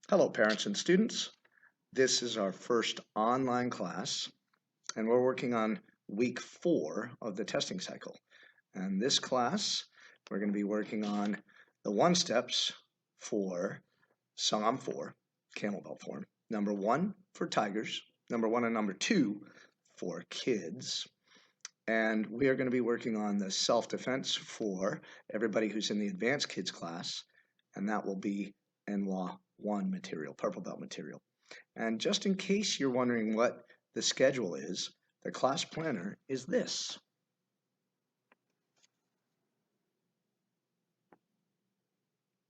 Hello, parents and students. This is our first online class, and we're working on week 4 of the testing cycle. And this class, we're going to be working on the 1-steps for Song 4, camel belt form. Number 1 for tigers, number 1 and number 2 for kids. And we are going to be working on the self-defense for everybody who's in the advanced kids class, and that will be NWA 1 material, purple belt material. And just in case you're wondering what the schedule is, the class planner is this.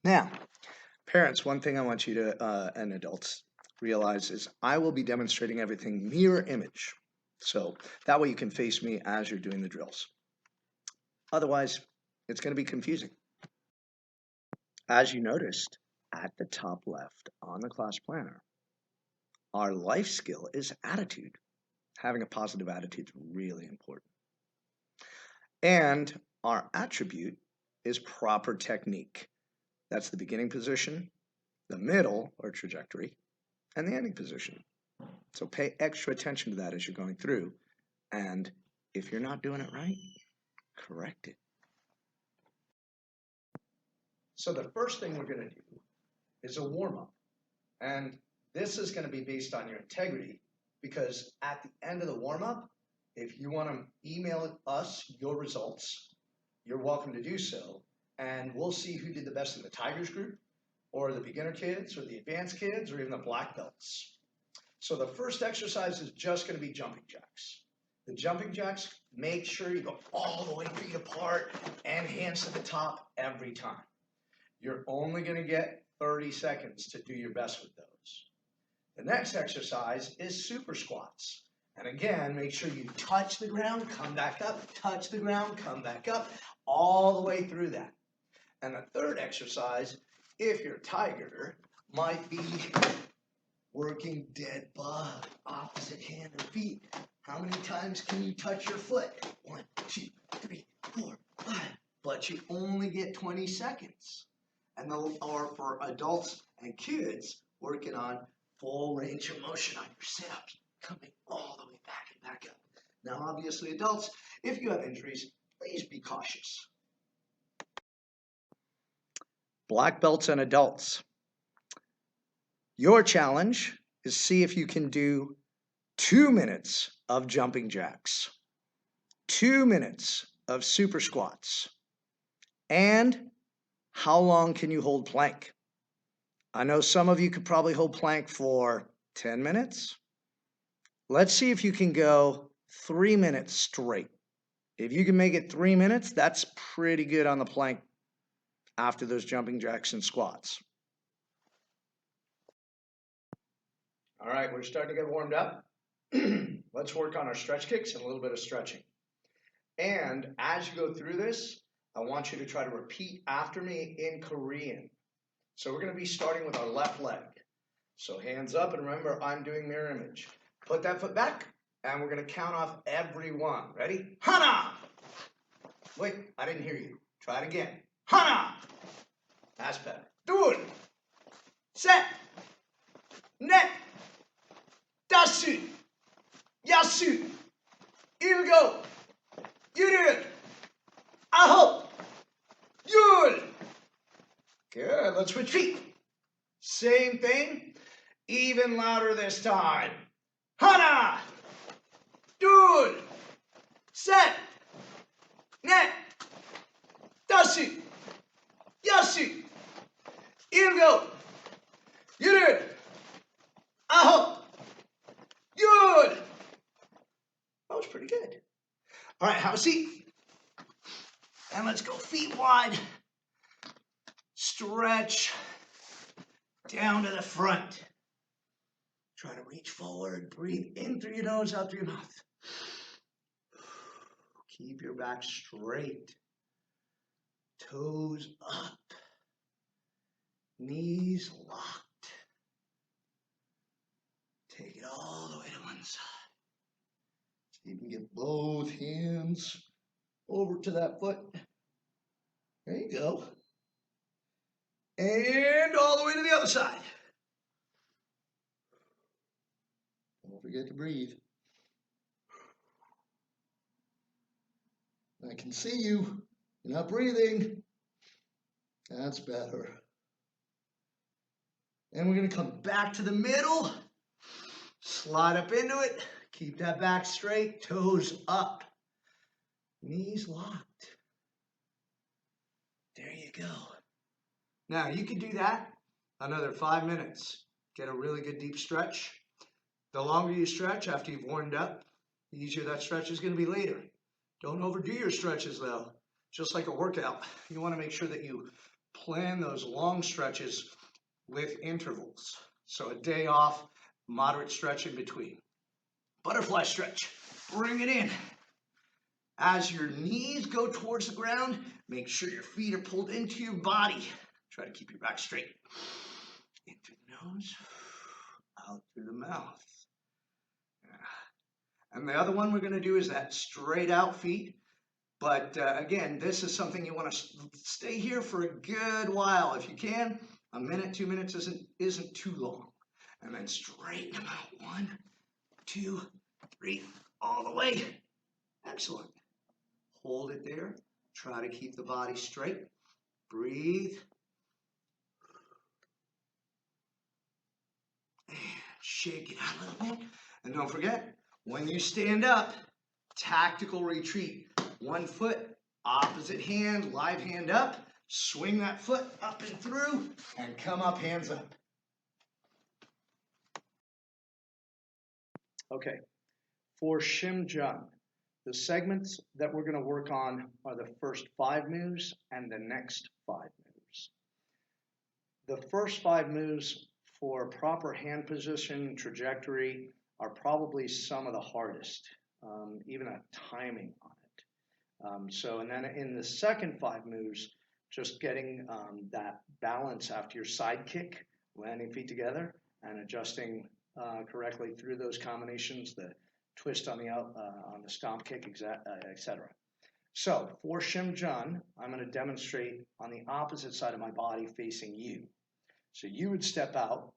Now, parents, one thing I want you to, and adults, realize is I will be demonstrating everything mirror image. So that way you can face me as you're doing the drills. Otherwise, it's going to be confusing. As you noticed, at the top left on the class planner, our life skill is attitude. Having a positive attitude is really important. And our attribute is proper technique. That's the beginning position, the middle or trajectory, and the ending position. So pay extra attention to that as you're going through. And if you're not doing it right, correct it. So the first thing we're going to do is a warm-up. And this is going to be based on your integrity, because at the end of the warm-up, if you want to email us your results, you're welcome to do so. And we'll see who did the best in the Tigers group, or the beginner kids, or the advanced kids, or even the black belts. So the first exercise is just going to be jumping jacks. The jumping jacks, make sure you go all the way feet apart and hands to the top every time. You're only going to get 30 seconds to do your best with those. The next exercise is super squats. And again, make sure you touch the ground, come back up, touch the ground, come back up, all the way through that. And the third exercise, if you're a tiger, might be working dead bug, opposite hand and feet. How many times can you touch your foot? 1, 2, 3, 4, 5. But you only get 20 seconds. And or for adults and kids, working on full range of motion on your sit-ups, coming all the way back and back up. Now, obviously, adults, if you have injuries, please be cautious. Black belts and adults. Your challenge is see if you can do 2 minutes of jumping jacks, 2 minutes of super squats, and how long can you hold plank? I know some of you could probably hold plank for 10 minutes. Let's see if you can go 3 minutes straight. If you can make it 3 minutes, that's pretty good on the plank after those jumping jacks and squats. All right, we're starting to get warmed up. Let's work on our stretch kicks and a little bit of stretching. And as you go through this, I want you to try to repeat after me in Korean. So we're going to be starting with our left leg. So hands up, and remember, I'm doing mirror image. Put that foot back, and we're going to count off every one. Ready? Hana! Wait, I didn't hear you. Try it again. Hana! That's better. 둘, 셋, 넷, 다섯, 여섯, 일곱, 여덟, 아홉, 열. Good, let's retreat. Same thing, even louder this time. 하나, 둘, 셋, 넷, 다섯, 여섯, 일곱, 여덟, 아홉, 열. That was pretty good. All right, have a seat. And let's go feet wide. Stretch down to the front. Try to reach forward. Breathe in through your nose, out through your mouth. Keep your back straight. Toes up. Knees locked. Take it all the way to one side. So you can get both hands over to that foot. There you go. And all the way to the other side. forget to breathe. I can see you. You're not breathing. That's better. And we're going to come back to the middle. Slide up into it. Keep that back straight. Toes up. Knees locked. There you go. Now you can do that another 5 minutes. Get a really good deep stretch. The longer you stretch after you've warmed up, the easier that stretch is going to be later. Don't overdo your stretches though. Just like a workout, you want to make sure that you plan those long stretches with intervals. So a day off, moderate stretch in between. Butterfly stretch. Bring it in. As your knees go towards the ground, make sure your feet are pulled into your body. Try to keep your back straight. In through the nose, out through the mouth. And the other one we're going to do is that straight out feet. But again, this is something you want to stay here for a good while. If you can, a minute, 2 minutes isn't too long. And then straighten them out. 1, 2, 3, all the way. Excellent. Hold it there. Try to keep the body straight. Breathe. And shake it out a little bit. And don't forget, when you stand up, tactical retreat. 1 foot, opposite hand, live hand up. Swing that foot up and through, and come up, hands up. Okay, for Shim John, the segments that we're going to work on are the first 5 moves and the next 5 moves. The first 5 moves for proper hand position, trajectory, are probably some of the hardest, even a timing on it. And then in the second 5 moves, just getting that balance after your side kick, landing feet together, and adjusting correctly through those combinations, the twist on the stomp kick, etc. So for Shim John, I'm going to demonstrate on the opposite side of my body facing you. So you would step out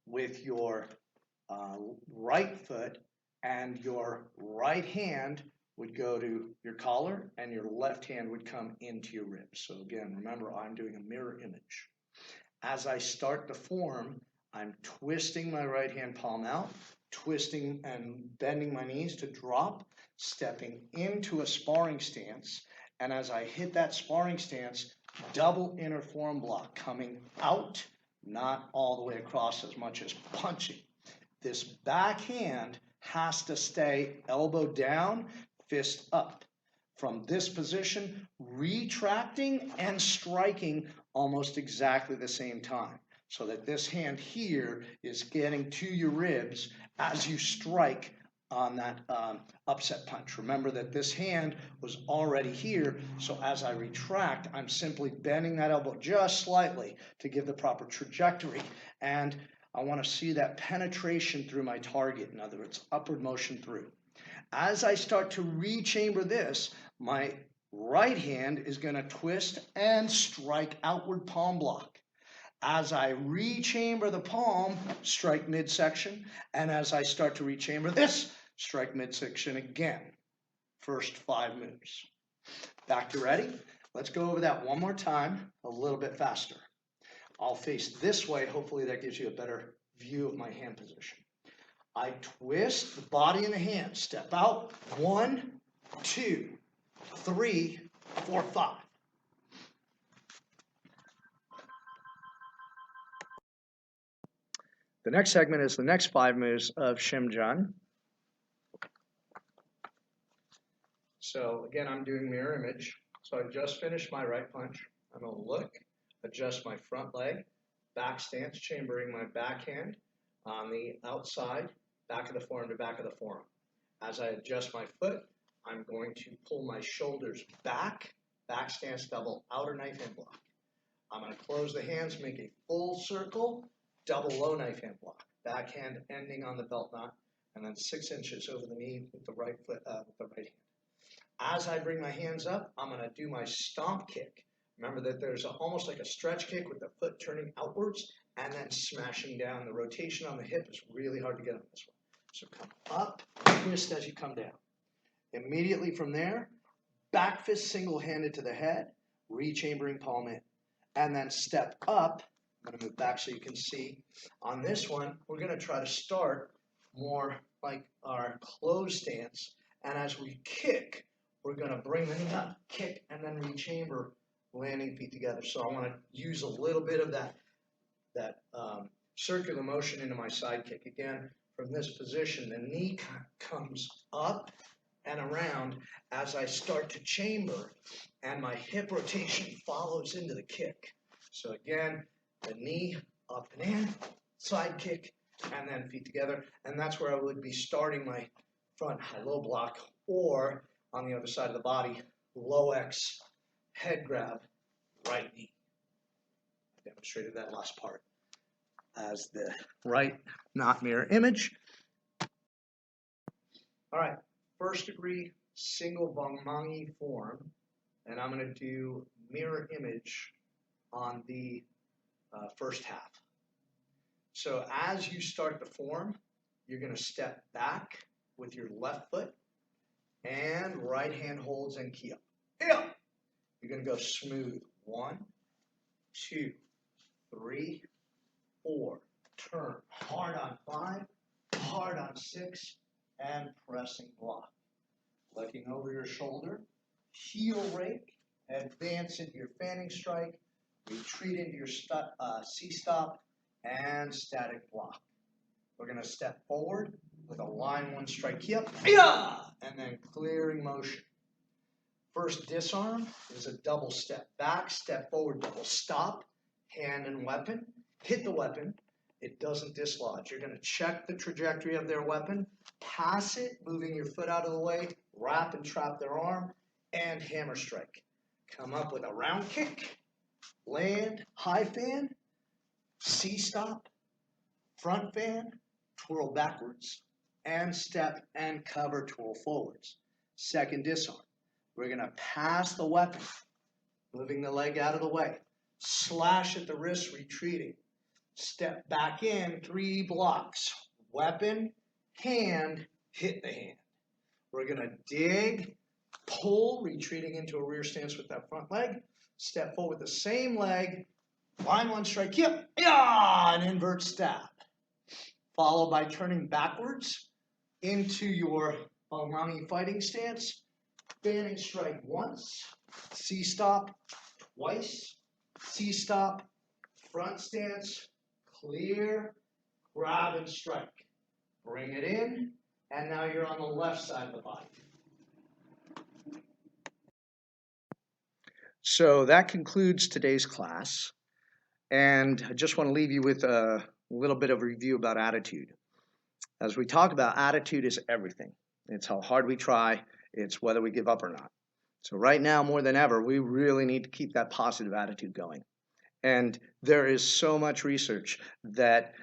with your right foot, and your right hand would go to your collar, and your left hand would come into your ribs. So again, remember, I'm doing a mirror image. As I start to form, I'm twisting my right hand palm out, twisting and bending my knees to drop, stepping into a sparring stance, and as I hit that sparring stance, double inner forearm block coming out, not all the way across as much as punching. This back hand has to stay elbow down, fist up. From this position, retracting and striking almost exactly the same time. So that this hand here is getting to your ribs as you strike on that upset punch. Remember that this hand was already here, so as I retract, I'm simply bending that elbow just slightly to give the proper trajectory. And I want to see that penetration through my target, in other words, upward motion through. As I start to rechamber this, my right hand is going to twist and strike outward palm block. As I rechamber the palm, strike midsection, and as I start to rechamber this, strike midsection again. First 5 moves. Back to ready? Let's go over that one more time, a little bit faster. I'll face this way. Hopefully that gives you a better view of my hand position. I twist the body and the hand. Step out. 1, 2, 3, 4, 5. The next segment is the next 5 moves of Shim John. So again, I'm doing mirror image. So I just finished my right punch. I'm going to look, adjust my front leg, back stance, chambering my backhand on the outside, back of the forearm to back of the forearm. As I adjust my foot, I'm going to pull my shoulders back, back stance double, outer knife hand block. I'm going to close the hands, make a full circle, double low knife hand block. Backhand ending on the belt knot, and then 6 inches over the knee with the right foot, with the right hand. As I bring my hands up, I'm going to do my stomp kick. Remember that there's almost like a stretch kick with the foot turning outwards and then smashing down. The rotation on the hip is really hard to get on this one. So come up, twist as you come down. Immediately from there, back fist single-handed to the head, re-chambering palm in. And then step up. I'm going to move back so you can see. On this one, we're going to try to start more like our closed stance. And as we kick, we're going to bring the knee up, kick, and then re-chamber, landing feet together. So I want to use a little bit of that circular motion into my side kick. Again, from this position, the knee comes up and around as I start to chamber, and my hip rotation follows into the kick. So again, the knee up and in, side kick, and then feet together. And that's where I would be starting my front high-low block, or on the other side of the body, low X, head grab, right knee. I demonstrated that last part as the right not mirror image. All right, first degree single Vangmangi form, and I'm going to do mirror image on the first half. So as you start the form, you're going to step back with your left foot and right hand holds and key up. Yeah. You're going to go smooth. 1, 2, 3, 4. Turn hard on 5, hard on 6, and pressing block. Looking over your shoulder, heel rake, advance into your fanning strike, retreat into your C-stop, and static block. We're going to step forward with a line 1 strike key up, and then clearing motion. First disarm is a double step back, step forward, double stop, hand and weapon, hit the weapon. It doesn't dislodge. You're going to check the trajectory of their weapon, pass it, moving your foot out of the way, wrap and trap their arm, and hammer strike. Come up with a round kick, land, high fan, C-stop, front fan, twirl backwards, and step and cover, twirl forwards. Second disarm. We're going to pass the weapon, moving the leg out of the way, slash at the wrist, retreating. Step back in, 3 blocks. Weapon, hand, hit the hand. We're going to dig, pull, retreating into a rear stance with that front leg. Step forward with the same leg. Line 1 strike, yep, an invert stab. Followed by turning backwards into your Balmani fighting stance. Fanning strike once, C-stop twice, C-stop, front stance, clear, grab and strike. Bring it in, and now you're on the left side of the body. So that concludes today's class, and I just want to leave you with a little bit of a review about attitude. As we talk about, attitude is everything. It's how hard we try, it's whether we give up or not. So right now, more than ever, we really need to keep that positive attitude going. And there is so much research that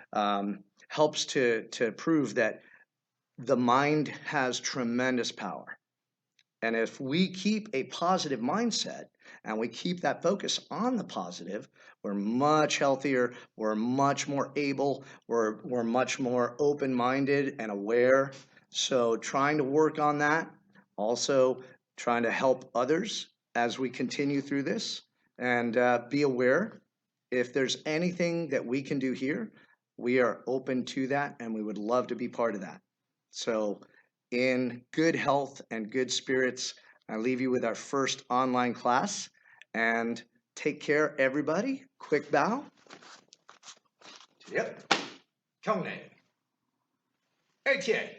helps to prove that the mind has tremendous power. And if we keep a positive mindset and we keep that focus on the positive, we're much healthier, we're much more able, we're much more open-minded and aware. So trying to work on that, also trying to help others as we continue through this, and be aware. If there's anything that we can do here, we are open to that, and we would love to be part of that. So in good health and good spirits, I leave you with our first online class, and take care, everybody. Quick bow. Yep. Kongne. ATA.